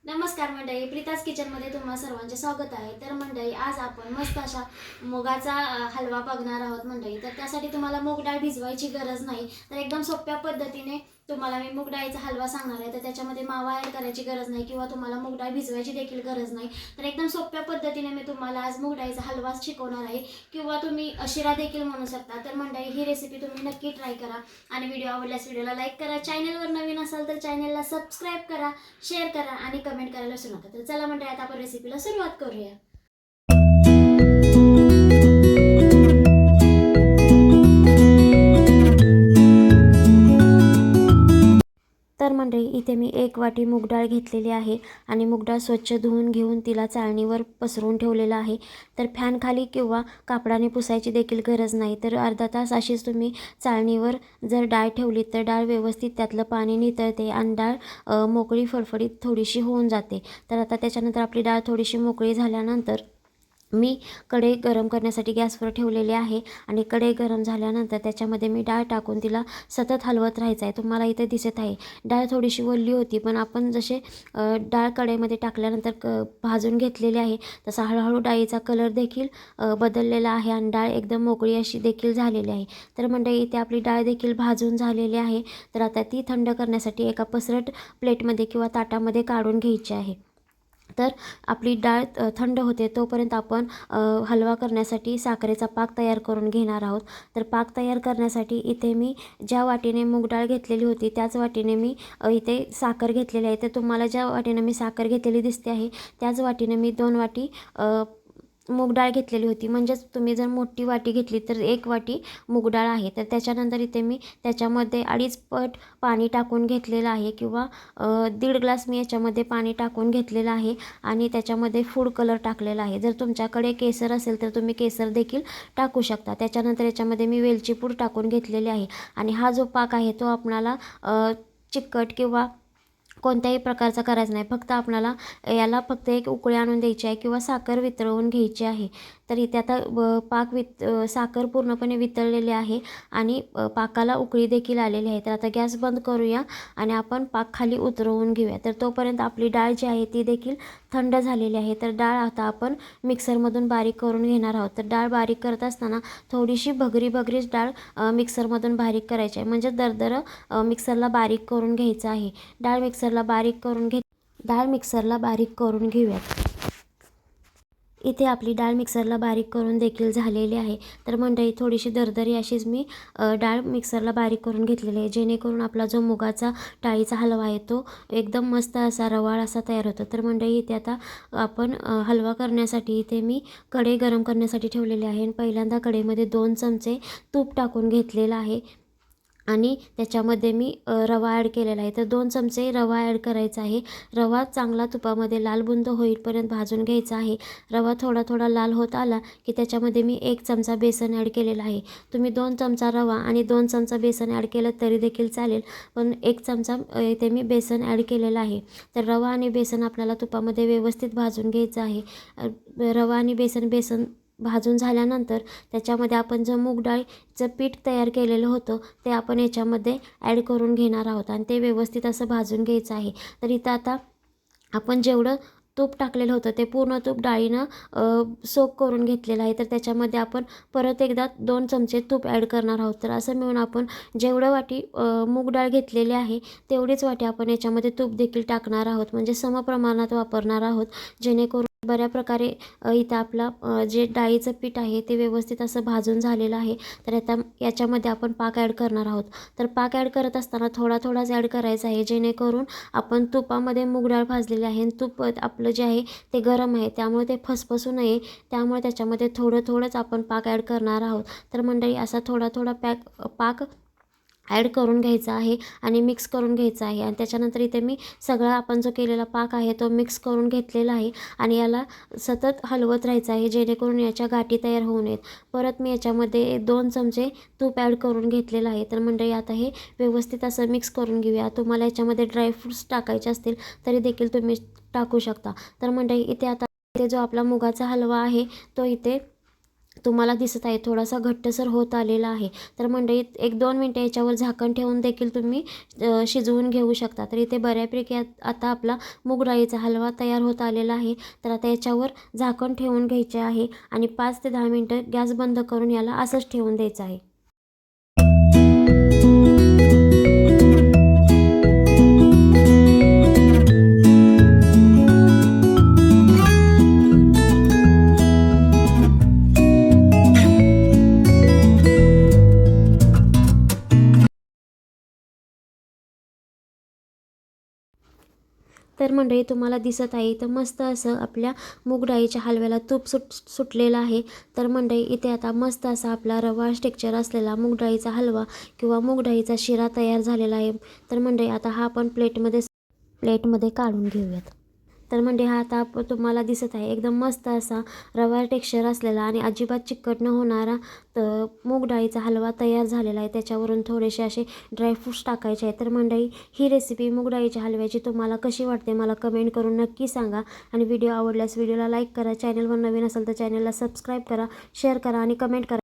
नमस्कार मंडळी, प्रीताज किचनमध्ये तुम्हा सर्वांचे स्वागत आहे. तर मंडळी, आज आपण मस्त अशा मुगाचा हलवा बघणार आहोत मंडळी. तर त्यासाठी तुम्हाला मूग डाळ भिजवायची गरज नाही. तर एकदम सोप्या पद्धतीने तुम्हाला मी मूग डाळीचा हलवा सांगणार आहे. तर त्याच्यामध्ये मावा ॲड करायची गरज नाही किंवा तुम्हाला मूग डाळ भिजवायची देखील गरज नाही. तर एकदम सोप्या पद्धतीने मी तुम्हाला आज मूग डाळीचा हलवा शिकवणार आहे किंवा तुम्ही शिरा देखील म्हणू शकता. तर मंडळी, ही रेसिपी तुम्ही नक्की ट्राय करा आणि व्हिडिओ आवडल्यास व्हिडिओला लाईक करा. चॅनलवर नवीन असाल तर चॅनलला सबस्क्राईब करा, शेअर करा आणि कमेंट करायला विसरू नका. तर चला मंडळी, आता आपण रेसिपीला सुरुवात करूया. तर मंडळी, इथे मी 1 वाटी मूग डाळ घेतलेली आहे आणि मूग डाळ स्वच्छ धुवून घेऊन तिला चाळणीवर पसरून ठेवलेलं आहे. तर फॅन खाली किंवा कापडाने पुसायची देखील गरज नाही. तर अर्धा तास अशीच तुम्ही चाळणीवर जर डाळ ठेवली तर डाळ व्यवस्थित त्यातलं पाणी नितळते आणि डाळ मोकळी फडफडीत थोडीशी होऊन जाते. तर आता त्याच्यानंतर आपली डाळ थोडीशी मोकळी झाल्यानंतर मी कढई गरम करण्यासाठी गॅसवर ठेवलेले आहे आणि कढई गरम झाल्यानंतर त्याच्यामध्ये मी डाळ टाकून तिला सतत हलवत राहायचं आहे. तुम्हाला इथे दिसत आहे डाळ थोडीशी ओली होती, पण आपण जसे डाळ कढईमध्ये टाकल्यानंतर भाजून घेतलेली आहे तसा हळूहळू डाळीचा कलर देखील बदललेला आहे आणि डाळ एकदम मोकळी अशी देखील झालेली आहे. तर मंडळी, इथे आपली डाळ देखील भाजून झालेली आहे. तर आता ती थंड करण्यासाठी एका पसरट प्लेटमध्ये किंवा ताटामध्ये काढून घ्यायची आहे. तर आपली डाळ थंड होते तोपर्यंत आपण हलवा करण्यासाठी साखरेचा पाक तयार करून घेणार आहोत. तर पाक तयार करण्यासाठी इथे मी ज्या वाटीने मूग डाळ घेतलेली होती त्याच वाटीने मी इथे साखर घेतलेली आहे. तर तुम्हाला ज्या वाटीने मी साखर घेतलेली दिसते आहे त्याच वाटीने मी 2 वाटी मूग डाळ घेतलेली होती. म्हणजेच तुम्ही जर मोठी वाटी घेतली तर 1 वाटी मूग डाळ आहे. तर त्याच्यानंतर इथे मी त्याच्यामध्ये 2.5 पट पाणी टाकून घेतलेलं आहे किंवा 1.5 ग्लास मी याच्यामध्ये पाणी टाकून घेतलेलं आहे आणि त्याच्यामध्ये फूड कलर टाकलेला आहे. जर तुमच्याकडे केसर असेल तर तुम्ही केसर देखील टाकू शकता. त्याच्यानंतर याच्यामध्ये मी वेलची पूड टाकून घेतलेली आहे आणि हा जो पाक आहे तो आपणाला चिकट किंवा कोणत्याही प्रकारचा करायचा नाही. फक्त आपल्याला याला फक्त एक उकळी आणून द्यायची आहे किंवा साखर वितळवून घ्यायची आहे. तर इथे आता साखर पूर्णपणे वितळलेली आहे आणि पाकाला उकळी देखील आलेली आहे. तर आता गॅस बंद करूया आणि आपण पाक खाली उतरवून घेऊया. तर तोपर्यंत आपली डाळ जी आहे ती देखील थंड झालेली आहे. तर डाळ आता आपण मिक्सरमधून बारीक करून घेणार आहोत. तर डाळ बारीक करत असताना थोडीशी भगरीच डाळ मिक्सरमधून बारीक करायची आहे. म्हणजे दरदरं मिक्सरला बारीक करून घ्यायचं आहे. डाळ मिक्सरला बारीक करून घेऊयात. इथे आपली डाळ मिक्सरला बारीक करून देखील झालेली आहे. तर मंडळी, थोडीशी दरदरी अशीच मी डाळ मिक्सरला बारीक करून घेतलेली आहे, जेणेकरून आपला जो मुगाचा डाळीचा हलवा आहे तो एकदम मस्त असा रवाळ असा तयार होतो. तर मंडळी, इथे आता आपण हलवा करण्यासाठी इथे मी कढई गरम करण्यासाठी ठेवलेली आहे आणि पहिल्यांदा कढईमध्ये 2 चमचे तूप टाकून घेतलेलं आहे आणि त्याच्यामध्ये मी रवा ॲड केलेला आहे. तर 2 चमचे रवा ॲड करायचा आहे. रवा चांगला तुपामध्ये लालबुंद होईपर्यंत भाजून घ्यायचा आहे. रवा थोडा लाल होत आला की त्याच्यामध्ये मी 1 चमचा बेसन ॲड केलेला आहे. तुम्ही 2 चमचा रवा आणि 2 चमचा बेसन ॲड केलं तरी देखील चालेल, पण 1 चमचा इथे मी बेसन ॲड केलेलं आहे. तर रवा आणि बेसन आपल्याला तुपामध्ये व्यवस्थित भाजून घ्यायचं आहे. रवा आणि बेसन भाजून झाल्यानंतर त्याच्यामध्ये आपण जो मूग डाळीचं पीठ तयार केलेलं होतं ते आपण याच्यामध्ये ॲड करून घेणार आहोत आणि ते व्यवस्थित असं भाजून घ्यायचं आहे. तर इथं आता आपण जेवढं तूप टाकलेलं होतं ते पूर्ण तूप डाळीनं सोक करून घेतलेलं आहे. तर त्याच्यामध्ये आपण परत एकदा 2 चमचे तूप ॲड करणार आहोत. तर असं मिळून आपण जेवढं वाटी मूग डाळ घेतलेली आहे तेवढीच वाटी आपण याच्यामध्ये तूप देखील टाकणार आहोत. म्हणजे समप्रमाणात वापरणार आहोत, जेणेकरून बऱ्या प्रकारे इथं आपला जे डाळीचं पीठ आहे ते व्यवस्थित असं भाजून झालेलं आहे. तर आता याच्यामध्ये आपण पाक ॲड करणार आहोत. तर पाक ॲड करत असताना थोडाच ॲड करायचा आहे, जेणेकरून आपण तुपामध्ये मूग डाळ भाजलेली आहे आणि तूप आपलं जे आहे ते गरम आहे, त्यामुळे ते फसफसू नये, त्यामुळे त्याच्यामध्ये थोडंच आपण पाक ॲड करणार आहोत. तर मंडळी, असा थोडा पाक ॲड करून घ्यायचा आहे आणि मिक्स करून घ्यायचा आहे. आणि त्याच्यानंतर इथे मी सगळा आपण जो केलेला पाक आहे तो मिक्स करून घेतलेला आहे आणि याला सतत हलवत राहायचं आहे, जेणेकरून याच्या गाठी तयार होऊ नयेत. परत मी याच्यामध्ये 2 चमचे तूप ॲड करून घेतलेलं आहे. तर मंडळी, आता हे व्यवस्थित असं मिक्स करून घेऊया. तुम्हाला याच्यामध्ये ड्रायफ्रूट्स टाकायचे असतील तरी देखील तुम्ही टाकू शकता. तर मंडळी, इथे जो आपला मुगाचा हलवा आहे तो इथे तुम्हाला दिसत आहे थोडासा घट्टसर होत आलेला आहे. तर मंडळी 1-2 मिनटं याच्यावर झाकण ठेवून देखील तुम्ही शिजवून घेऊ शकता. तर इथे बऱ्यापैकी आता आपला मूग डाळीचा हलवा तयार होत आलेला आहे. तर आता याच्यावर झाकण ठेवून घ्यायचे आहे आणि 5 ते 10 मिनटं गॅस बंद करून याला असंच ठेवून द्यायचं आहे. तर मंडळी तुम्हाला दिसत आहे इथं मस्त असं आपल्या मूग डाळीच्या हलव्याला तूप सुटलेलं आहे. तर मंडळी इथे आता मस्त असा आपला रवा टेक्स्चर असलेला मूग डाळीचा हलवा किंवा मूग डाळीचा शिरा तयार झालेला आहे. तर मंडळी आता हा आपण प्लेटमध्ये काढून घेऊयात. तर म्हणजे हा आता तुम्हाला दिसत आहे एकदम मस्त असा रवा टेक्स्चर असलेला आणि अजिबात चिकट न होणारा मूग डाळीचा हलवा तयार झालेला आहे. त्याच्यावरून थोडेसे असे ड्रायफ्रूट्स टाकायचे आहेत. तर मंडळी ही रेसिपी मूग डाळीच्या हलव्याची तुम्हाला कशी वाटते मला कमेंट करून नक्की सांगा. आणि व्हिडिओ आवडल्यास व्हिडिओला लाईक करा. चॅनलवर नवीन असेल तर चॅनलला सबस्क्राईब करा, शेअर करा आणि कमेंट करा.